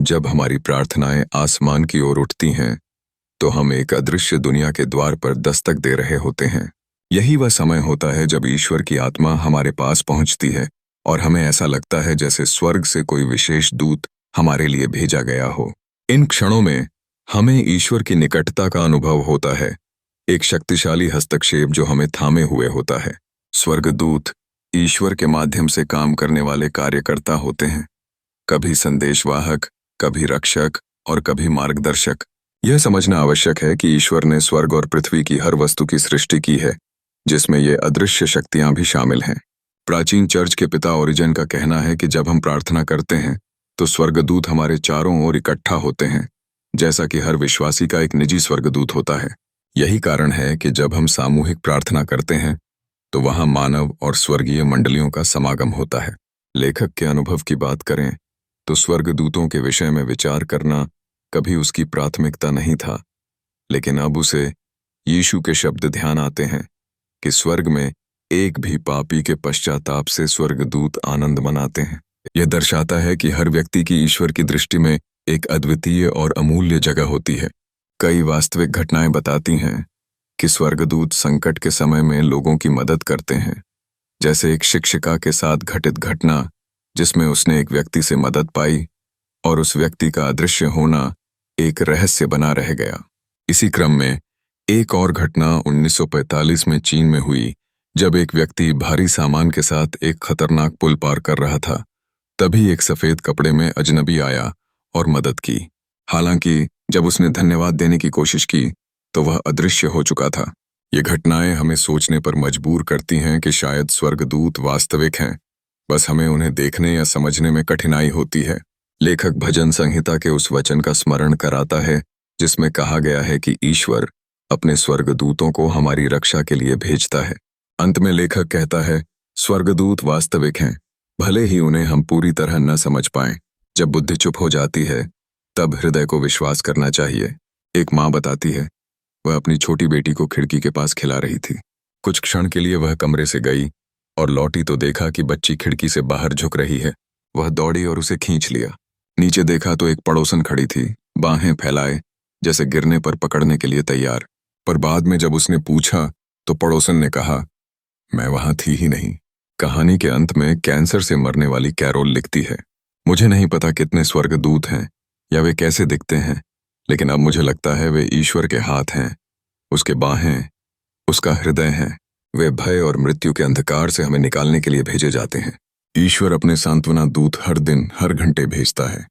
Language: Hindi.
जब हमारी प्रार्थनाएं आसमान की ओर उठती हैं, तो हम एक अदृश्य दुनिया के द्वार पर दस्तक दे रहे होते हैं। यही वह समय होता है जब ईश्वर की आत्मा हमारे पास पहुंचती है और हमें ऐसा लगता है जैसे स्वर्ग से कोई विशेष दूत हमारे लिए भेजा गया हो। इन क्षणों में हमें ईश्वर की निकटता का अनुभव होता है, एक शक्तिशाली हस्तक्षेप जो हमें थामे हुए होता है। स्वर्गदूत ईश्वर के माध्यम से काम करने वाले कार्यकर्ता होते हैं, कभी संदेशवाहक, कभी रक्षक और कभी मार्गदर्शक। यह समझना आवश्यक है कि ईश्वर ने स्वर्ग और पृथ्वी की हर वस्तु की सृष्टि की है, जिसमें ये अदृश्य शक्तियां भी शामिल हैं। प्राचीन चर्च के पिता ओरिजन का कहना है कि जब हम प्रार्थना करते हैं तो स्वर्गदूत हमारे चारों ओर इकट्ठा होते हैं, जैसा कि हर विश्वासी का एक निजी स्वर्गदूत होता है। यही कारण है कि जब हम सामूहिक प्रार्थना करते हैं तो वहां मानव और स्वर्गीय मंडलियों का समागम होता है। लेखक के अनुभव की बात करें तो स्वर्गदूतों के विषय में विचार करना कभी उसकी प्राथमिकता नहीं था, लेकिन अब उसे यीशु के शब्द ध्यान आते हैं कि स्वर्ग में एक भी पापी के पश्चाताप से स्वर्गदूत आनंद मनाते हैं। यह दर्शाता है कि हर व्यक्ति की ईश्वर की दृष्टि में एक अद्वितीय और अमूल्य जगह होती है। कई वास्तविक घटनाएं बताती हैं कि स्वर्गदूत संकट के समय में लोगों की मदद करते हैं, जैसे एक शिक्षिका के साथ घटित घटना जिसमें उसने एक व्यक्ति से मदद पाई और उस व्यक्ति का अदृश्य होना एक रहस्य बना रह गया। इसी क्रम में एक और घटना 1945 में चीन में हुई, जब एक व्यक्ति भारी सामान के साथ एक खतरनाक पुल पार कर रहा था। तभी एक सफेद कपड़े में अजनबी आया और मदद की। हालांकि जब उसने धन्यवाद देने की कोशिश की तो वह अदृश्य हो चुका था। ये घटनाएं हमें सोचने पर मजबूर करती हैं कि शायद स्वर्गदूत वास्तविक हैं, बस हमें उन्हें देखने या समझने में कठिनाई होती है। लेखक भजन संहिता के उस वचन का स्मरण कराता है जिसमें कहा गया है कि ईश्वर अपने स्वर्गदूतों को हमारी रक्षा के लिए भेजता है। अंत में लेखक कहता है, स्वर्गदूत वास्तविक हैं, भले ही उन्हें हम पूरी तरह न समझ पाएं। जब बुद्धि चुप हो जाती है तब हृदय को विश्वास करना चाहिए। एक माँ बताती है, वह अपनी छोटी बेटी को खिड़की के पास खिला रही थी। कुछ क्षण के लिए वह कमरे से गई और लौटी तो देखा कि बच्ची खिड़की से बाहर झुक रही है। वह दौड़ी और उसे खींच लिया। नीचे देखा तो एक पड़ोसन खड़ी थी, बाहें फैलाए, जैसे गिरने पर पकड़ने के लिए तैयार। पर बाद में जब उसने पूछा तो पड़ोसन ने कहा, मैं वहां थी ही नहीं। कहानी के अंत में कैंसर से मरने वाली कैरोल लिखती है, मुझे नहीं पता कितने स्वर्गदूत हैं या वे कैसे दिखते हैं, लेकिन अब मुझे लगता है वे ईश्वर के हाथ हैं, उसके बाहें, उसका हृदय हैं। वे भय और मृत्यु के अंधकार से हमें निकालने के लिए भेजे जाते हैं। ईश्वर अपने सांत्वना दूत हर दिन हर घंटे भेजता है।